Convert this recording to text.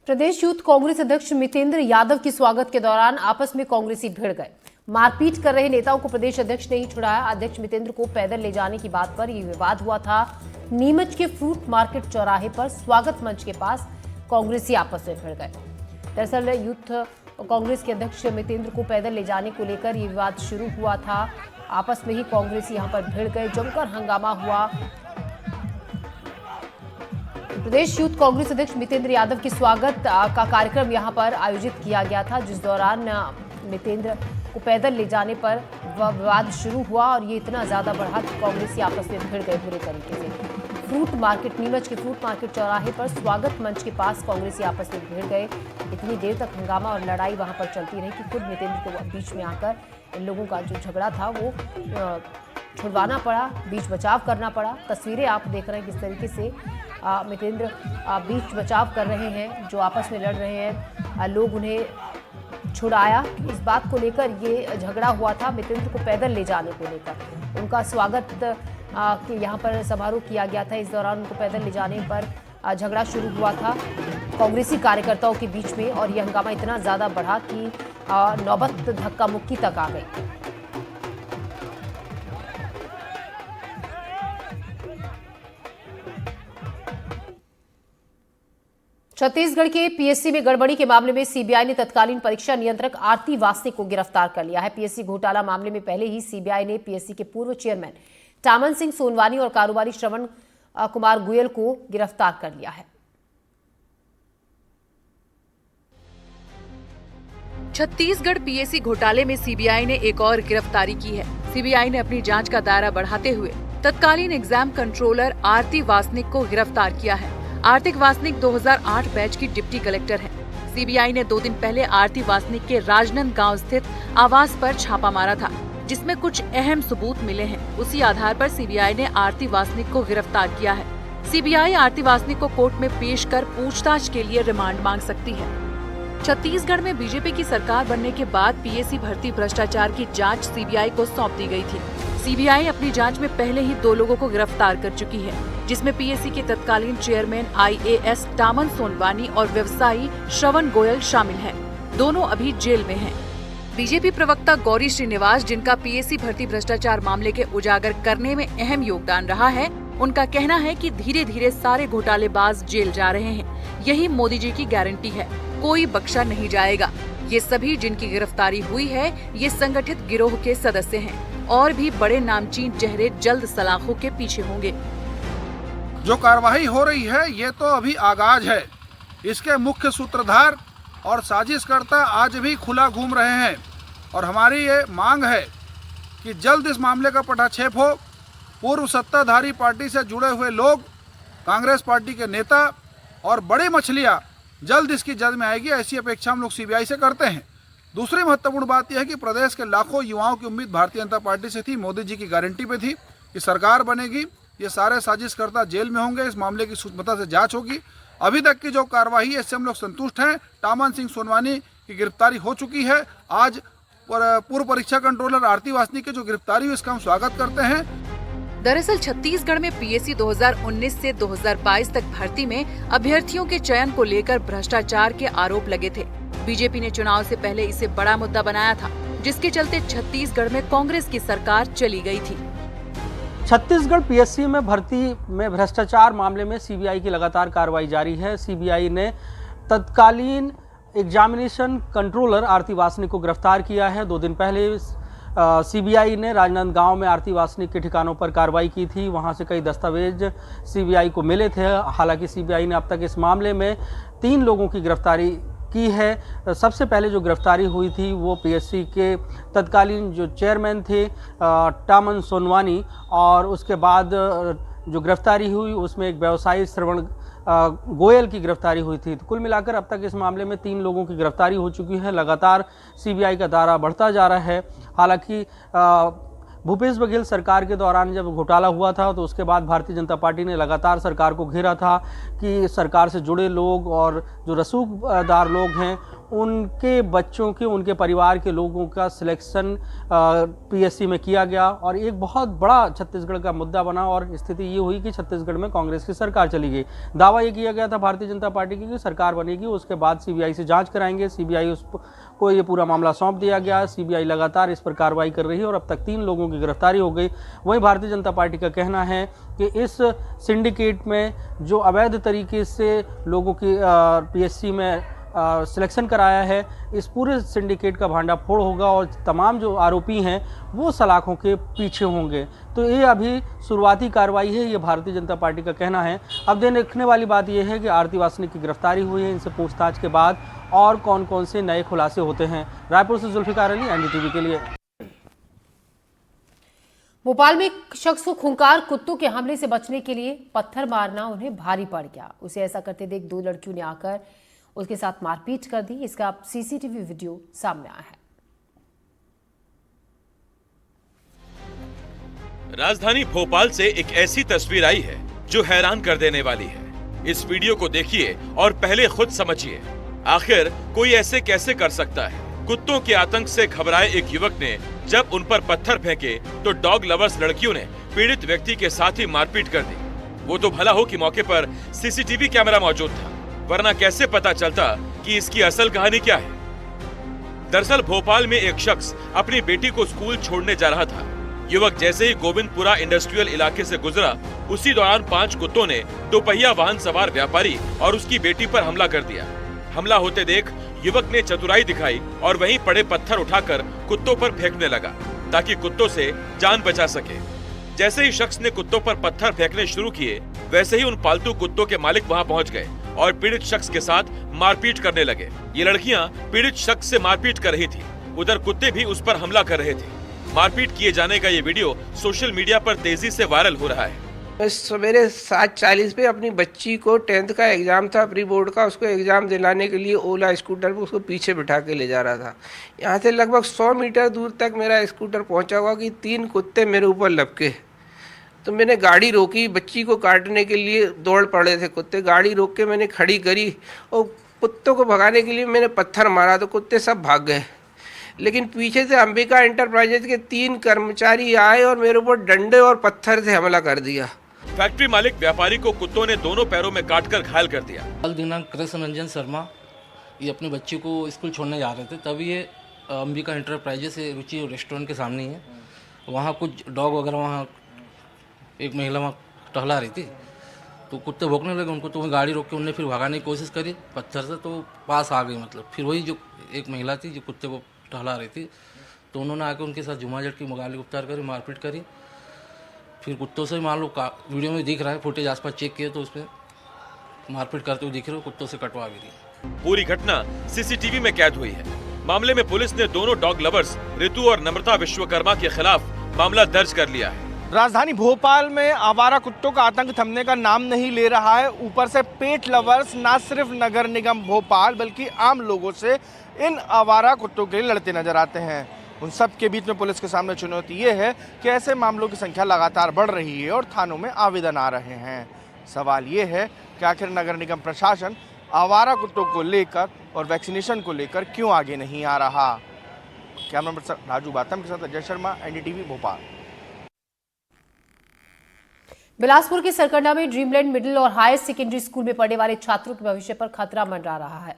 प्रदेश youth Congress अध्यक्ष मितेंद्र यादव के स्वागत के दौरान आपस में कांग्रेसी भिड़ गए। मारपीट कर रहे नेताओं को प्रदेश अध्यक्ष ने ही छुड़ाया। अध्यक्ष मितेंद्र को पैदल ले जाने की बात पर यह विवाद हुआ था। नीमच के फ्रूट मार्केट चौराहे पर स्वागत मंच के पास कांग्रेसी आपस में भिड़ गए। दरअसल यूथ कांग्रेस के अध्यक्ष मितेंद्र को पैदल ले जाने को लेकर यह विवाद शुरू हुआ था। आपस में ही कांग्रेसी यहां पर भिड़ गए, जमकर हंगामा हुआ। प्रदेश यूथ कांग्रेस अध्यक्ष मितेंद्र यादव के स्वागत का कार्यक्रम यहां पर आयोजित किया गया था, जिस दौरान मितेंद्र को पैदल ले जाने पर विवाद शुरू हुआ और ये इतना ज्यादा बढ़ा कि कांग्रेसी आपस में भिड़ गए बुरे तरीके से। फ्रूट मार्केट, नीमच के फ्रूट मार्केट चौराहे पर स्वागत मंच के पास कांग्रेसी आपस में भिड़ गए। इतनी देर तक हंगामा और लड़ाई वहां पर चलती रही कि खुद मितेंद्र को बीच में आकर इन लोगों का जो झगड़ा था वो छुड़वाना पड़ा, बीच बचाव करना पड़ा। तस्वीरें आप देख रहे हैं किस तरीके से मितेंद्र बीच बचाव कर रहे हैं, जो आपस में लड़ रहे हैं, लोग उन्हें छुड़ाया। इस बात को लेकर ये झगड़ा हुआ था, मितेंद्र को पैदल ले जाने को लेकर। उनका स्वागत के यहाँ पर समारोह किया गया था। इस दौरान उनको पैदल ले जाने पर झगड़ा शुरू हुआ था कांग्रेसी कार्यकर्ताओं के बीच में और यह हंगामा इतना ज्यादा बढ़ा कि नौबत धक्का मुक्की तक आ गई। छत्तीसगढ़ के पीएससी में गड़बड़ी के मामले में सीबीआई ने तत्कालीन परीक्षा नियंत्रक आरती वासनिक को गिरफ्तार कर लिया है। पीएससी घोटाला मामले में पहले ही सीबीआई ने पीएससी के पूर्व चेयरमैन टामन सिंह सोनवानी और कारोबारी श्रवण कुमार गोयल को गिरफ्तार कर लिया है। छत्तीसगढ़ पीएससी घोटाले में सीबीआई ने एक और गिरफ्तारी की है। सीबीआई ने अपनी जांच का दायरा बढ़ाते हुए तत्कालीन एग्जाम कंट्रोलर आरती वासनिक को गिरफ्तार किया है। आरती वासनिक 2008 बैच की डिप्टी कलेक्टर है। सीबीआई ने 2 दिन पहले आरती वासनिक के राजनांदगांव स्थित आवास पर छापा मारा था, जिसमें कुछ अहम सबूत मिले हैं। उसी आधार पर सीबीआई ने आरती वासनिक को गिरफ्तार किया है। सीबीआई आरती वासनिक को कोर्ट में पेश कर पूछताछ के लिए रिमांड मांग सकती है। छत्तीसगढ़ में बीजेपी की सरकार बनने के बाद पीएससी भर्ती भ्रष्टाचार की जांच सीबीआई को सौंप दी गई थी। सीबीआई अपनी जांच में पहले ही 2 लोगों को गिरफ्तार कर चुकी है, जिसमें पीएससी के तत्कालीन चेयरमैन आईएएस टामन सोनवानी और व्यवसायी श्रवण गोयल शामिल हैं। दोनों अभी जेल में हैं। बीजेपी प्रवक्ता गौरी श्रीनिवास, जिनका पीएससी भर्ती भ्रष्टाचार मामले के उजागर करने में अहम योगदान रहा है, उनका कहना है कि धीरे धीरे सारे घोटालेबाज जेल जा रहे हैं। यही मोदी जी की गारंटी है, कोई बख्शा नहीं जाएगा। ये सभी जिनकी गिरफ्तारी हुई है, ये संगठित गिरोह के सदस्य हैं और भी बड़े नामचीन चेहरे जल्द सलाखों के पीछे होंगे। जो कार्रवाई हो रही है ये तो अभी आगाज है। इसके मुख्य सूत्रधार और साजिशकर्ता आज भी खुला घूम रहे हैं और हमारी ये मांग है कि जल्द इस मामले का पटाक्षेप हो। पूर्व सत्ताधारी पार्टी से जुड़े हुए लोग, कांग्रेस पार्टी के नेता और बड़ी मछलियां जल्द इसकी जद में आएगी, ऐसी अपेक्षा हम लोग सीबीआई से करते हैं। दूसरी महत्वपूर्ण बात यह है कि प्रदेश के लाखों युवाओं की उम्मीद भारतीय जनता पार्टी से थी, मोदी जी की गारंटी पे थी कि सरकार बनेगी, ये सारे साजिशकर्ता जेल में होंगे, इस मामले की सूक्ष्मता से जांच होगी। अभी तक की जो कार्रवाई है इससे हम लोग संतुष्ट हैं। टामन सिंह सोनवानी की गिरफ्तारी हो चुकी है। आज पूर्व परीक्षा कंट्रोलर आरती वासनिक की जो गिरफ्तारी हुई, इसका हम स्वागत करते हैं। दरअसल छत्तीसगढ़ में पीएससी 2019 से 2022 तक भर्ती में अभ्यर्थियों के चयन को लेकर भ्रष्टाचार के आरोप लगे थे। बीजेपी ने चुनाव से पहले इसे बड़ा मुद्दा बनाया था, जिसके चलते छत्तीसगढ़ में कांग्रेस की सरकार चली गई थी। छत्तीसगढ़ पीएससी में भर्ती में भ्रष्टाचार मामले में सीबीआई की लगातार कार्रवाई जारी है। सीबीआई ने तत्कालीन एग्जामिनेशन कंट्रोलर आरती वासनिक को गिरफ्तार किया है। 2 दिन पहले सीबीआई ने राजनांदगांव में आरती वासनिक के ठिकानों पर कार्रवाई की थी। वहां से कई दस्तावेज सीबीआई को मिले थे। हालांकि सीबीआई ने अब तक इस मामले में 3 लोगों की गिरफ्तारी की है। सबसे पहले जो गिरफ्तारी हुई थी वो पीएससी के तत्कालीन जो चेयरमैन थे टामन सोनवानी, और उसके बाद जो गिरफ्तारी हुई उसमें एक व्यवसायी श्रवण गोयल की गिरफ्तारी हुई थी। तो कुल मिलाकर अब तक इस मामले में 3 लोगों की गिरफ्तारी हो चुकी है। लगातार सीबीआई का दायरा बढ़ता जा रहा है। हालांकि भूपेश बघेल सरकार के दौरान जब घोटाला हुआ था तो उसके बाद भारतीय जनता पार्टी ने लगातार सरकार को घेरा था कि सरकार से जुड़े लोग और जो रसूखदार लोग हैं उनके बच्चों के, उनके परिवार के लोगों का सिलेक्शन पीएससी में किया गया और एक बहुत बड़ा छत्तीसगढ़ का मुद्दा बना और स्थिति ये हुई कि छत्तीसगढ़ में कांग्रेस की सरकार चली गई। दावा ये किया गया था भारतीय जनता पार्टी की कि सरकार बनेगी, उसके बाद सीबीआई से जांच कराएंगे। सीबीआई को ये पूरा मामला सौंप दिया गया। सीबीआई लगातार इस पर कार्रवाई कर रही है और अब तक 3 लोगों की गिरफ्तारी हो गई। वहीं भारतीय जनता पार्टी का कहना है कि इस सिंडिकेट में जो अवैध तरीके से लोगों की पीएससी में सिलेक्शन कराया है, इस पूरे सिंडिकेट का भांडाफोड़ होगा और तमाम जो आरोपी हैं वो सलाखों के पीछे होंगे। तो ये अभी शुरुआती कार्रवाई है, ये भारतीय जनता पार्टी का कहना है। अब देखने वाली बात यह है कि आरती वासनिक की गिरफ्तारी हुई है, इनसे पूछताछ के बाद और कौन कौन से नए खुलासे होते हैं। रायपुर से जुल्फिकार अली, एनडीटीवी के लिए। भोपाल में एक शख्स को खूंखार कुत्तों के हमले से बचने के लिए पत्थर मारना उन्हें भारी पड़ गया। उसे ऐसा करते देख 2 लड़कियों ने आकर उसके साथ मारपीट कर दी। इसका सीसीटीवी वीडियो सामने आया है। राजधानी भोपाल से एक ऐसी तस्वीर आई है जो हैरान कर देने वाली है। इस वीडियो को देखिए और पहले खुद समझिए, आखिर कोई ऐसे कैसे कर सकता है। कुत्तों के आतंक से घबराए एक युवक ने जब उन पर पत्थर फेंके तो डॉग लवर्स लड़कियों ने पीड़ित व्यक्ति के साथ ही मारपीट कर दी। वो तो भला हो कि मौके पर सीसीटीवी कैमरा मौजूद था, वरना कैसे पता चलता कि इसकी असल कहानी क्या है। दरअसल भोपाल में एक शख्स अपनी बेटी को स्कूल छोड़ने जा रहा था। युवक जैसे ही गोविंदपुरा इंडस्ट्रियल इलाके से गुजरा, उसी दौरान 5 कुत्तों ने 2 पहिया वाहन सवार व्यापारी और उसकी बेटी पर हमला कर दिया। हमला होते देख युवक ने चतुराई दिखाई और वहीं पड़े पत्थर उठाकर कुत्तों पर फेंकने लगा ताकि कुत्तों से जान बचा सके। जैसे ही शख्स ने कुत्तों पर पत्थर फेंकने शुरू किए, वैसे ही उन पालतू कुत्तों के मालिक वहां पहुंच गए और पीड़ित शख्स के साथ मारपीट करने लगे। ये लड़कियां पीड़ित शख्स से मारपीट कर रही थी, उधर कुत्ते भी उस पर हमला कर रहे थे। मारपीट किए जाने का ये वीडियो सोशल मीडिया पर तेजी से वायरल हो रहा है। मैं सवेरे 7:40 पे अपनी बच्ची को 10th का एग्ज़ाम था, प्री बोर्ड का, उसको एग्ज़ाम दिलाने के लिए ओला स्कूटर पे उसको पीछे बिठा के ले जा रहा था। यहाँ से लगभग 100 मीटर दूर तक मेरा स्कूटर पहुँचा हुआ कि 3 कुत्ते मेरे ऊपर लपके। तो मैंने गाड़ी रोकी, बच्ची को काटने के लिए दौड़ पड़े थे कुत्ते। गाड़ी रोक के मैंने खड़ी करी और कुत्तों को भगाने के लिए मैंने पत्थर मारा तो कुत्ते सब भाग गए। लेकिन पीछे से अंबिका एंटरप्राइजेज के 3 कर्मचारी आए और मेरे ऊपर डंडे और पत्थर से हमला कर दिया। फैक्ट्री मालिक व्यापारी को कुत्तों ने दोनों पैरों में काटकर घायल कर दिया। कल दिनांक कृष्ण रंजन शर्मा ये अपनी बच्ची को स्कूल छोड़ने जा रहे थे, तभी ये अंबिका एंटरप्राइजेज से रुचि रेस्टोरेंट के सामने ही है। वहाँ कुछ डॉग वगैरह, वहाँ एक महिला वहाँ टहला रही थी तो कुत्ते भौंकने लगे उनको, तो वही गाड़ी रोक के उन्होंने फिर भगाने की कोशिश करी पत्थर से, तो पास आ गई। मतलब फिर वही जो एक महिला थी जो कुत्ते को टहला रही थी, तो उन्होंने आके उनके साथ जुमाझट की, गाली उपचार करी, मारपीट करी। फिर कुत्तों से मान लो वीडियो में दिख रहा है, फुटेज आसपास चेक किए तो उसमें मारपीट करते हुए दिख रहे हो, कुत्तों से कटवा भी दी। पूरी घटना सीसीटीवी में कैद हुई है। मामले में पुलिस ने दोनों डॉग लवर्स ऋतु और नम्रता विश्वकर्मा के खिलाफ मामला दर्ज कर लिया है। राजधानी भोपाल में आवारा कुत्तों का आतंक थमने का नाम नहीं ले रहा है। ऊपर से पेट लवर्स ना सिर्फ नगर निगम भोपाल बल्कि आम लोगों से इन आवारा कुत्तों के लिए लड़ते नजर आते हैं। उन सब के बीच में पुलिस के सामने चुनौती ये है कि ऐसे मामलों की संख्या लगातार बढ़ रही है और थानों में आवेदन आ रहे हैं। सवाल ये है कि आखिर नगर निगम प्रशासन आवारा कुत्तों को लेकर और वैक्सीनेशन को लेकर क्यों आगे नहीं आ रहा। कैमरा पर्सन राजू बातम के साथ अजय शर्मा, एनडीटीवी भोपाल। बिलासपुर के सरकंडा में ड्रीमलैंड मिडिल और हायर सेकेंडरी स्कूल में पढ़ने वाले छात्रों के भविष्य पर खतरा मंडरा रहा है।